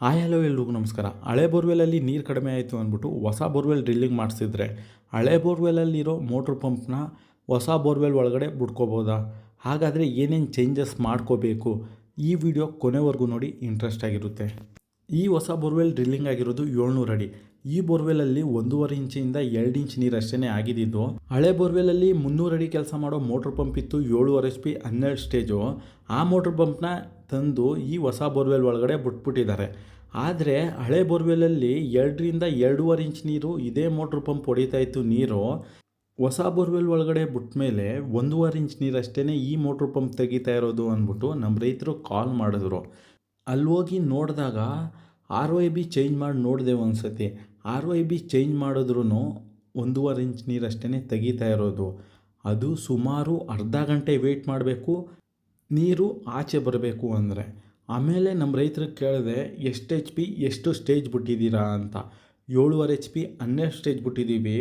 Hi hello ಎಲ್ರಿಗೂ ನಮಸ್ಕಾರ. ಹಳೆ ಬೋರ್ವೆಲಲ್ಲಿ ನೀರು ಕಡಿಮೆ ಆಯಿತು ಅಂದ್ಬಿಟ್ಟು ಹೊಸ ಬೋರ್ವೆಲ್ ಡ್ರಿಲ್ಲಿಂಗ್ ಮಾಡಿಸಿದ್ರೆ ಹಳೆ ಬೋರ್ವೆಲಲ್ಲಿರೋ ಮೋಟ್ರ್ ಪಂಪ್ನ ಹೊಸ ಬೋರ್ವೆಲ್ ಒಳಗಡೆ ಬಿಟ್ಕೋಬೋದಾ? ಹಾಗಾದರೆ ಏನೇನು ಚೇಂಜಸ್ ಮಾಡ್ಕೋಬೇಕು? ಈ ವಿಡಿಯೋ ಕೊನೆವರೆಗೂ ನೋಡಿ, ಇಂಟ್ರೆಸ್ಟ್ ಆಗಿರುತ್ತೆ. ಈ ಹೊಸ ಬೋರ್ವೆಲ್ ಡ್ರಿಲ್ಲಿಂಗ್ ಆಗಿರೋದು 700 ಅಡಿ. ಈ ಬೋರ್ವೆಲಲ್ಲಿ 1.5 ಇಂಚಿಂದ 2 ಇಂಚ್ ನೀರು ಅಷ್ಟೇ ಆಗಿದ್ದು. ಹಳೆ ಬೋರ್ವೆಲಲ್ಲಿ 300 ಅಡಿ ಕೆಲಸ ಮಾಡೋ ಮೋಟ್ರ್ ಪಂಪ್ ಇತ್ತು, 7.5 HP 12 ಸ್ಟೇಜು. ಆ ಮೋಟ್ರ್ ಪಂಪ್ನ ತಂದು ಈ ಹೊಸ ಬೋರ್ವೆಲ್ ಒಳಗಡೆ ಬಿಟ್ಬಿಟ್ಟಿದ್ದಾರೆ. ಆದರೆ ಹಳೆ ಬೋರ್ವೆಲಲ್ಲಿ 2ರಿಂದ 2.5 ಇಂಚ್ ನೀರು ಇದೇ ಮೋಟ್ರ್ ಪಂಪ್ ಹೊಡಿತಾ ಇತ್ತು ನೀರು. ಹೊಸ ಬೋರ್ವೆಲ್ ಒಳಗಡೆ ಬಿಟ್ಟ ಮೇಲೆ 1.5 ಇಂಚ್ ನೀರು ಅಷ್ಟೇ ಈ ಮೋಟ್ರ್ ಪಂಪ್ ತೆಗಿತಾ ಇರೋದು ಅಂದ್ಬಿಟ್ಟು ನಮ್ಮ ರೈತರು ಕಾಲ್ ಮಾಡಿದ್ರು. ಅಲ್ಲಿ ಹೋಗಿ ನೋಡಿದಾಗ ROIB ಚೇಂಜ್ ಮಾಡಿ ನೋಡಿದೆ ಒಂದು ಸತಿ. ROIB ಚೇಂಜ್ ಮಾಡಿದ್ರೂ 1.5 ಇಂಚ್ ನೀರು ಅಷ್ಟೇ ತೆಗಿತಾ ಇರೋದು. ಅದು ಸುಮಾರು ಅರ್ಧ ಗಂಟೆ ವೆಯ್ಟ್ ಮಾಡಬೇಕು ನೀರು ಆಚೆ ಬರಬೇಕು ಅಂದರೆ. ಆಮೇಲೆ ನಮ್ಮ ರೈತರಿಗೆ ಕೇಳಿದೆ, ಎಷ್ಟು HP ಎಷ್ಟು ಸ್ಟೇಜ್ ಬಿಟ್ಟಿದ್ದೀರಾ ಅಂತ. 7.5 HP 12 ಸ್ಟೇಜ್ ಬಿಟ್ಟಿದ್ದೀವಿ.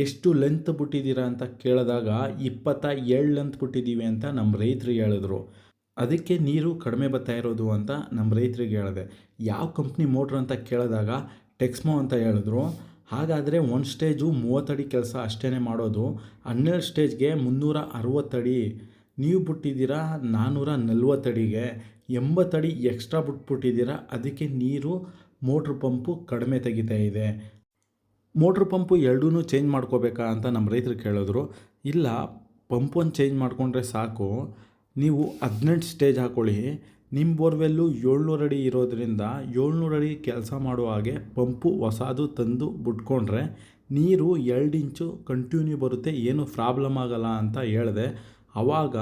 ಎಷ್ಟು ಲೆಂತ್ ಬಿಟ್ಟಿದ್ದೀರಾ ಅಂತ ಕೇಳಿದಾಗ 27 ಲೆಂತ್ ಬಿಟ್ಟಿದ್ದೀವಿ ಅಂತ ನಮ್ಮ ರೈತರಿಗೆ ಹೇಳಿದ್ರು. ಅದಕ್ಕೆ ನೀರು ಕಡಿಮೆ ಬರ್ತಾ ಇರೋದು ಅಂತ ನಮ್ಮ ರೈತರಿಗೆ ಹೇಳಿದೆ. ಯಾವ ಕಂಪ್ನಿ ಮೋಟ್ರ್ ಅಂತ ಕೇಳಿದಾಗ ಟೆಕ್ಸ್ಮೋ ಅಂತ ಹೇಳಿದ್ರು. ಹಾಗಾದರೆ ಒಂದು ಸ್ಟೇಜು 30 ಅಡಿ ಕೆಲಸ ಅಷ್ಟೇ ಮಾಡೋದು, 12 ಸ್ಟೇಜ್ಗೆ 360 ಅಡಿ. ನೀವು ಬಿಟ್ಟಿದ್ದೀರಾ 440 ಅಡಿಗೆ, 80 ಅಡಿ ಎಕ್ಸ್ಟ್ರಾ ಬಿಟ್ಬಿಟ್ಟಿದ್ದೀರಾ. ಅದಕ್ಕೆ ನೀರು ಮೋಟ್ರ್ ಪಂಪು ಕಡಿಮೆ ತೆಗಿತಾ ಇದೆ. ಮೋಟ್ರ್ ಪಂಪು ಎರಡೂ ಚೇಂಜ್ ಮಾಡ್ಕೋಬೇಕಾ ಅಂತ ನಮ್ಮ ರೈತರು ಕೇಳಿದ್ರು. ಇಲ್ಲ, ಪಂಪೊಂದು ಚೇಂಜ್ ಮಾಡಿಕೊಂಡ್ರೆ ಸಾಕು. ನೀವು 18 ಸ್ಟೇಜ್ ಹಾಕ್ಕೊಳ್ಳಿ. ನಿಮ್ಮ ಬೋರ್ವೆಲ್ಲು 700 ಅಡಿ ಇರೋದ್ರಿಂದ 700 ಅಡಿ ಕೆಲಸ ಮಾಡೋ ಹಾಗೆ ಪಂಪು ಹೊಸದು ತಂದು ಬಿಟ್ಕೊಂಡ್ರೆ ನೀರು 2 ಇಂಚು ಕಂಟಿನ್ಯೂ ಬರುತ್ತೆ, ಏನು ಪ್ರಾಬ್ಲಮ್ ಆಗಲ್ಲ ಅಂತ ಹೇಳಿದೆ. ಆವಾಗ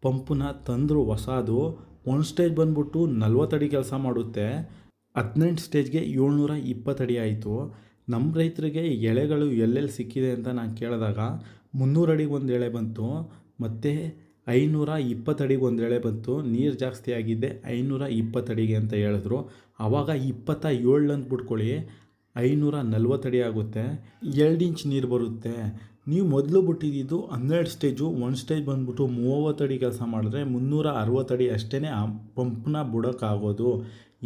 ಪಂಪನ್ನ ತಂದರು ಹೊಸದು. ಒಂದು ಸ್ಟೇಜ್ ಬಂದ್ಬಿಟ್ಟು 40 ಅಡಿ ಕೆಲಸ ಮಾಡುತ್ತೆ. 18 ಸ್ಟೇಜ್ಗೆ 720 ಅಡಿ ಆಯಿತು. ನಮ್ಮ ರೈತರಿಗೆ ಎಳೆಗಳು ಎಲ್ಲೆಲ್ಲಿ ಸಿಕ್ಕಿದೆ ಅಂತ ನಾನು ಕೇಳಿದಾಗ 300 ಅಡಿಗೆ ಒಂದು ಎಳೆ ಬಂತು, ಮತ್ತು 520 ಅಡಿಗೆ ಒಂದು ಎಳೆ ಬಂತು. ನೀರು ಜಾಸ್ತಿ ಆಗಿದ್ದೆ 520 ಅಡಿಗೆ ಅಂತ ಹೇಳಿದ್ರು. ಆವಾಗ 27 ಅಂತ ಬಿಟ್ಕೊಳ್ಳಿ, 540 ಅಡಿ ಆಗುತ್ತೆ, 2 ಇಂಚ್ ನೀರು ಬರುತ್ತೆ. ನೀವು ಮೊದಲು ಬಿಟ್ಟಿದ್ದು 12 ಸ್ಟೇಜು. ಒಂದು ಸ್ಟೇಜ್ ಬಂದ್ಬಿಟ್ಟು 30 ಅಡಿ ಕೆಲಸ ಮಾಡಿದ್ರೆ 360 ಅಡಿ ಅಷ್ಟೇ ಆ ಪಂಪ್ನ ಬಿಡೋಕ್ಕಾಗೋದು.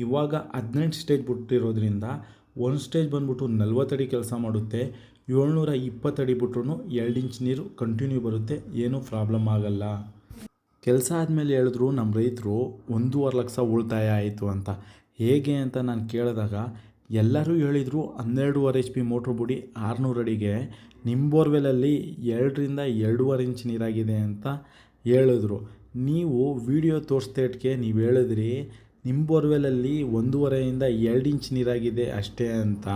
ಇವಾಗ 18 ಸ್ಟೇಜ್ ಬಿಟ್ಟಿರೋದ್ರಿಂದ ಒಂದು ಸ್ಟೇಜ್ ಬಂದ್ಬಿಟ್ಟು 40 ಅಡಿ ಕೆಲಸ ಮಾಡುತ್ತೆ, 720 ಅಡಿ ಬಿಟ್ರೂ 2 ಇಂಚ್ ನೀರು ಕಂಟಿನ್ಯೂ ಬರುತ್ತೆ, ಏನೂ ಪ್ರಾಬ್ಲಮ್ ಆಗಲ್ಲ. ಕೆಲಸ ಆದಮೇಲೆ ಹೇಳಿದ್ರು ನಮ್ಮ ರೈತರು 1.5 ಲಕ್ಷ ಉಳಿತಾಯ ಆಯಿತು ಅಂತ. ಹೇಗೆ ಅಂತ ನಾನು ಕೇಳಿದಾಗ ಎಲ್ಲರೂ ಹೇಳಿದರು 12.5 HP ಮೋಟ್ರ್ ಬಿಡಿ 600 ಅಡಿಗೆ ನಿಮ್ಮ ಬೋರ್ವೆಲಲ್ಲಿ 2ರಿಂದ 2.5 ಇಂಚ್ ನೀರಾಗಿದೆ ಅಂತ ಹೇಳಿದ್ರು. ನೀವು ವಿಡಿಯೋ ತೋರಿಸ್ದೇಟ್ಗೆ ನೀವು ಹೇಳಿದ್ರಿ ನಿಮ್ಮ ಬೋರ್ವೆಲಲ್ಲಿ 1.5ಇಂದ 2 ಇಂಚ್ ನೀರಾಗಿದೆ ಅಷ್ಟೇ ಅಂತ.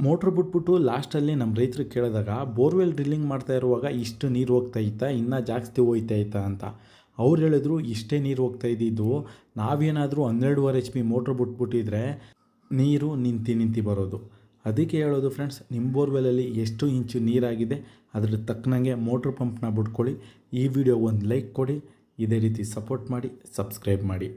ಮೋಟ್ರ್ ಬಿಟ್ಬಿಟ್ಟು ಲಾಸ್ಟಲ್ಲಿ ನಮ್ಮ ರೈತರಿಗೆ ಕೇಳಿದಾಗ ಬೋರ್ವೆಲ್ ಡ್ರಿಲ್ಲಿಂಗ್ ಮಾಡ್ತಾ ಇರುವಾಗ ಇಷ್ಟು ನೀರು ಹೋಗ್ತಾಯಿತ್ತಾ, ಇನ್ನೂ ಜಾಸ್ತಿ ಹೋಗ್ತಾಯಿತ್ತಾ ಅಂತ. ಅವ್ರು ಹೇಳಿದ್ರು ಇಷ್ಟೇ ನೀರು ಹೋಗ್ತಾ ಇದ್ದಿದ್ದು, ನಾವೇನಾದರೂ 12.5 HP ಮೋಟ್ರ್ ಬಿಟ್ಬಿಟ್ಟಿದ್ರೆ ನೀರು ನಿಂತು ಬರೋದು. ಅದಕ್ಕೆ ಹೇಳೋದು ಫ್ರೆಂಡ್ಸ್, ನಿಮ್ಮ ಬೋರ್ವೆಲಲ್ಲಿ ಎಷ್ಟು ಇಂಚು ನೀರಾಗಿದೆ ಅದ್ರ ತಕ್ಕನಂಗೆ ಮೋಟ್ರ್ ಪಂಪ್ನ ಬಿಟ್ಕೊಳ್ಳಿ. ಈ ವಿಡಿಯೋ ಒಂದು ಲೈಕ್ ಕೊಡಿ, ಇದೇ ರೀತಿ ಸಪೋರ್ಟ್ ಮಾಡಿ, ಸಬ್ಸ್ಕ್ರೈಬ್ ಮಾಡಿ.